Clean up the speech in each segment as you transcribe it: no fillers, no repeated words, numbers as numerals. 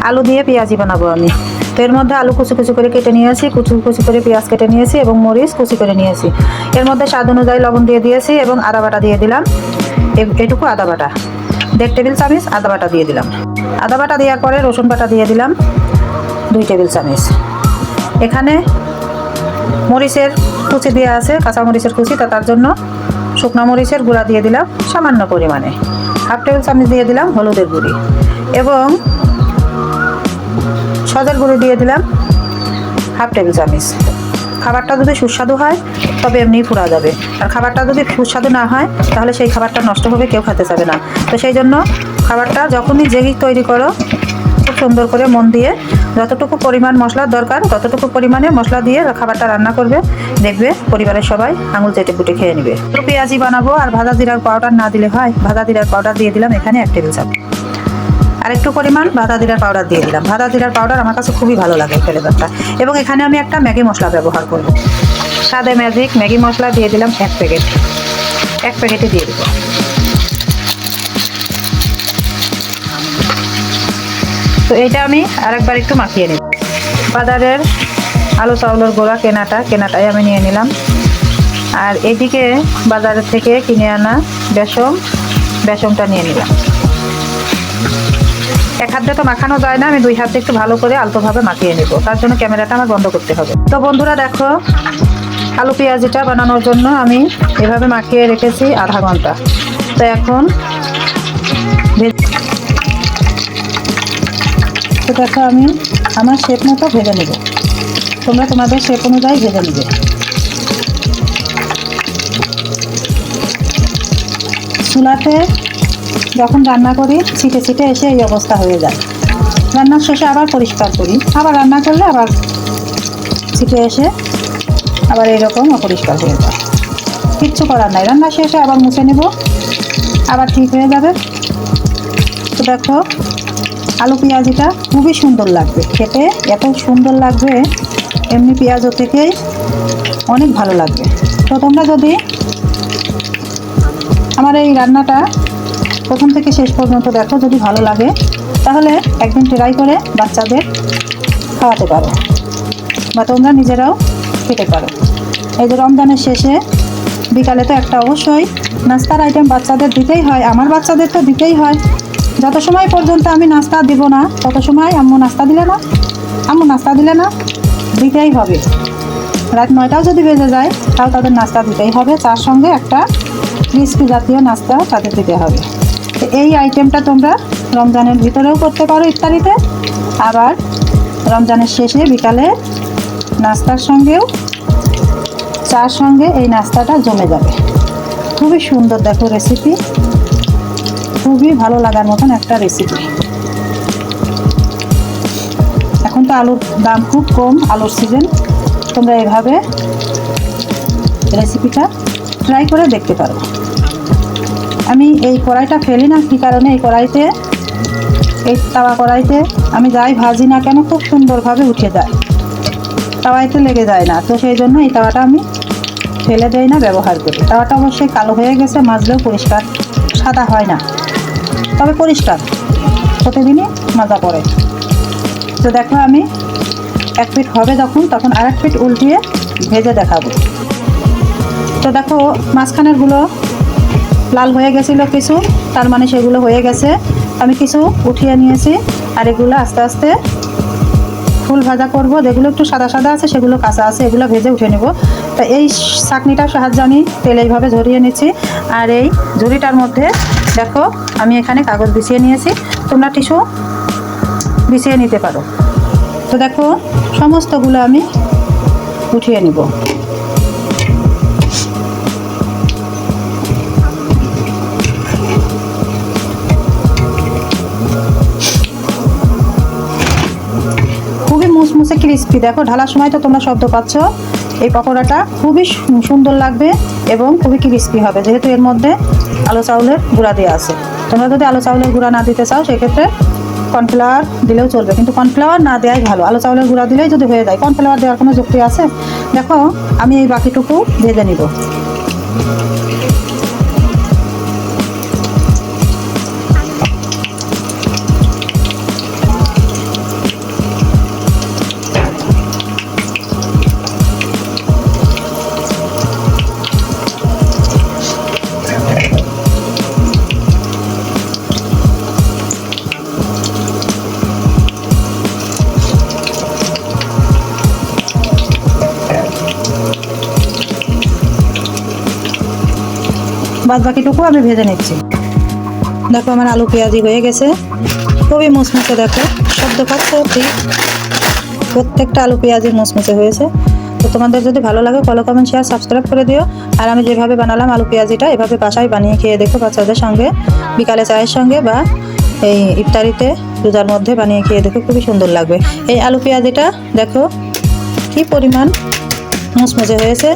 আলু দিয়ে পেঁয়াজি বানাবো আমি। তো এর মধ্যে আলু কুচি কুচি করে কেটে নিয়েছি, কুচি কুচি করে পেঁয়াজ কেটে নিয়েছি এবং মরিচ কুচি করে নিয়েছি। এর মধ্যে স্বাদ অনুযায়ী লবণ দিয়ে দিয়েছি এবং আদা বাটা দিয়ে দিলাম। এটুকু আদা বাটা, 1.5 টেবিল চামচ আদা বাটা দিয়ে দিলাম। আদা বাটা দেওয়ার পরে রসুন বাটা দিয়ে দিলাম 2 টেবিল চামচ। এখানে মরিচের কুচি দেওয়া আছে, কাঁচা মরিচের কুচি, তার জন্য শুকনো মরিচের গুঁড়া দিয়ে দিলাম সামান্য পরিমাণে। 1/2 টেবিল চামচ দিয়ে দিলাম হলুদের গুঁড়ি এবং সজের গুঁড়ি দিয়ে দিলাম 1/2 টেবিল চামচ। খাবারটা যদি সুস্বাদু হয় তবে এমনিই ফুরা যাবে, আর খাবারটা যদি সুস্বাদু না হয় তাহলে সেই খাবারটা নষ্ট হবে, কেউ খেতে চাবে না। তো সেই জন্য খাবারটা যখনই যেই তৈরি করো খুব সুন্দর করে মন দিয়ে যতটুকু পরিমাণ মশলার দরকার ততটুকু পরিমাণে মশলা দিয়ে খাবারটা রান্না করবে, দেখবে পরিবারের সবাই আঙুল চেটে পুটে খেয়ে নেবে। তো পেঁয়াজি বানাবো আর ভাজা জিরার পাউডার না দিলে হয়, ভাজা জিরার পাউডার দিয়ে দিলাম এখানে 1 টেবিল চামচ। আর একটু পরিমাণ ভাজা জিরার পাউডার দিয়ে দিলাম। ভাজা জিরার পাউডার আমার কাছে খুবই ভালো লাগে ফ্লেভারটা। এবং এখানে আমি একটা ম্যাগি মশলা ব্যবহার করব, সাদে ম্যাজিক ম্যাগি মশলা দিয়ে দিলাম 1 প্যাকেট। 1 প্যাকেটে দিয়ে দেবো। তো এইটা আমি আরেকবার একটু মাখিয়ে নেব। বাজারের আলু চাউলের গোড়া কেনাটাই আমি নিয়ে নিলাম। আর এদিকে বাজারের থেকে কিনে আনা বেসনটা নিয়ে নিলাম। এক হাতে তো মাখানো যায় না, আমি 2 হাতে একটু ভালো করে আলতোভাবে মাখিয়ে নেব। তার জন্য ক্যামেরাটা আমার বন্ধ করতে হবে। তো বন্ধুরা দেখো, আলু পেঁয়াজিটা বানানোর জন্য আমি এভাবে মাখিয়ে রেখেছি আধা ঘন্টা। তো এখন তো দেখো আমি আমার শেপ মতো ভেজে নেব, তোমরা তোমাদের শেপ অনুযায়ী ভেজে নেবে। চুলাতে যখন রান্না করি ছিটে ছিটে এসে এই অবস্থা হয়ে যায়। রান্নার শেষে আবার পরিষ্কার করি, আবার রান্না করলে আবার ছিটে এসে আবার এরকম অপরিষ্কার হয়ে যায়। কিচ্ছু করার নাই, রান্নার শেষে আবার মুছে নেব, আবার ঠিক হয়ে যাবে। তো দেখো আলু পেঁয়াজিটা খুবই সুন্দর লাগবে খেতে, এত সুন্দর লাগবে, এমনি পেঁয়াজও থেকেই অনেক ভালো লাগবে। তো তোমরা যদি আমার এই রান্নাটা প্রথম থেকে শেষ পর্যন্ত দেখো, যদি ভালো লাগে তাহলে একদিন ট্রাই করে বাচ্চাদের খাওয়াতে পারো বা তোমরা নিজেরাও খেতে পারো। এই যে রমজানের শেষে বিকালে তো একটা অবশ্যই নাস্তার আইটেম বাচ্চাদের দিতেই হয়, আমার বাচ্চাদের তো দিতেই হয়। যত সময় পর্যন্ত আমি নাস্তা দিব না তত সময় আম্মু নাস্তা দিলে না দিতেই হবে। রাত 9টাও যদি বেজে যায় তাও তাদের নাস্তা দিতেই হবে, তার সঙ্গে একটা ক্রিস্পি জাতীয় নাস্তা তাদের দিতে হবে। তো এই আইটেমটা তোমরা রমজানের ভিতরেও করতে পারো ইফতারিতে, আবার রমজানের শেষে বিকালে নাস্তার সঙ্গেও, চার সঙ্গে এই নাস্তাটা জমে যাবে। খুবই সুন্দর দেখো রেসিপি, খুবই ভালো লাগার মতন একটা রেসিপি। এখন তো আলুর দাম খুব কম, আলুর সিজন, তোমরা এভাবে রেসিপিটা ট্রাই করে দেখতে পারো। আমি এই কড়াইটা ফেলি না কী কারণে, এই তাওয়া কড়াইতে আমি যাই ভাজি না কেন খুব সুন্দরভাবে উঠে যায়, তাওয়াইতে লেগে যায় না। তো সেই জন্য এই তাওয়াটা আমি ফেলে দেই না, ব্যবহার করি। তাওয়াটা অবশ্যই কালো হয়ে গেছে, মাজলেও পরিষ্কার সাদা হয় না, তবে পরিষ্কার, প্রতিদিনই মাজা পড়ে। তো দেখো আমি 1 পিঠ হবে তখন আর 1 পিঠ উল্টিয়ে ভেজে দেখাবো। তো দেখো মাঝখানেরগুলো লাল হয়ে গেছিলো কিছু, তার মানে সেগুলো হয়ে গেছে। আমি কিছু উঠিয়ে নিয়েছি, আর এগুলো আস্তে আস্তে ফুল ভাজা করব। যেগুলো একটু সাদা সাদা আছে সেগুলো কাঁচা আছে, এগুলো ভেজে উঠে নেব। তো এই ছাঁকনিটার সাহায্যে আমি তেল এইভাবে ঝরিয়ে নিচ্ছি। আর এই ঝুড়িটার মধ্যে দেখো আমি এখানে কাগজ বিছিয়ে নিয়েছি, তোমরা টিস্যু বিছিয়ে নিতে পারো। তো দেখো সমস্তগুলো আমি উঠিয়ে নিব। খুবই মুসমুসে ক্রিস্পি, দেখো ঢালার সময় তো তোমরা শব্দ পাচ্ছ। এই পকোড়াটা খুবই সুন্দর লাগবে এবং খুবই ক্রিস্পি হবে, যেহেতু এর মধ্যে আলু চাউলের গুঁড়া দেওয়া আছে। তোমরা যদি আলু চাউলের গুঁড়া না দিতে চাও সেক্ষেত্রে কর্নফ্লাওয়ার দিলেও চলবে, কিন্তু কর্নফ্লাওয়ার না দেওয়াই ভালো। আলু চাউলের গুঁড়া দিলেই যদি হয়ে যায়, কর্নফ্লাওয়ার দেওয়ার কোনো যুক্তি আছে? দেখো আমি এই বাকিটুকু ভেজে নিব। বাদ বাকিটুকু আমি ভেজে নিচ্ছি। দেখো আমার আলু পেঁয়াজি হয়ে গেছে, খুবই মুচমুচে। দেখো শব্দ পাচ্ছ ঠিক, প্রত্যেকটা আলু পেঁয়াজি মুচমুচে হয়েছে। তো তোমাদের যদি ভালো লাগে ফলো, কমেন্ট, শেয়ার, সাবস্ক্রাইব করে দিও। আর আমি যেভাবে বানালাম আলু পেঁয়াজিটা, এভাবে বাসায় বানিয়ে খেয়ে দেখো বাচ্চাদের সঙ্গে, বিকালে চায়ের সঙ্গে বা এই ইফতারিতে রোজার মধ্যে বানিয়ে খেয়ে দেখো, খুবই সুন্দর লাগবে। এই আলু পেঁয়াজিটা দেখো কি পরিমাণ মুচমুচে হয়েছে।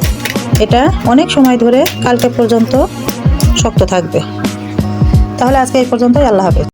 এটা অনেক সময় ধরে কালকে পর্যন্ত শক্ত থাকবে। তাহলে আজকে এই পর্যন্তই, আল্লাহ হাফেজ।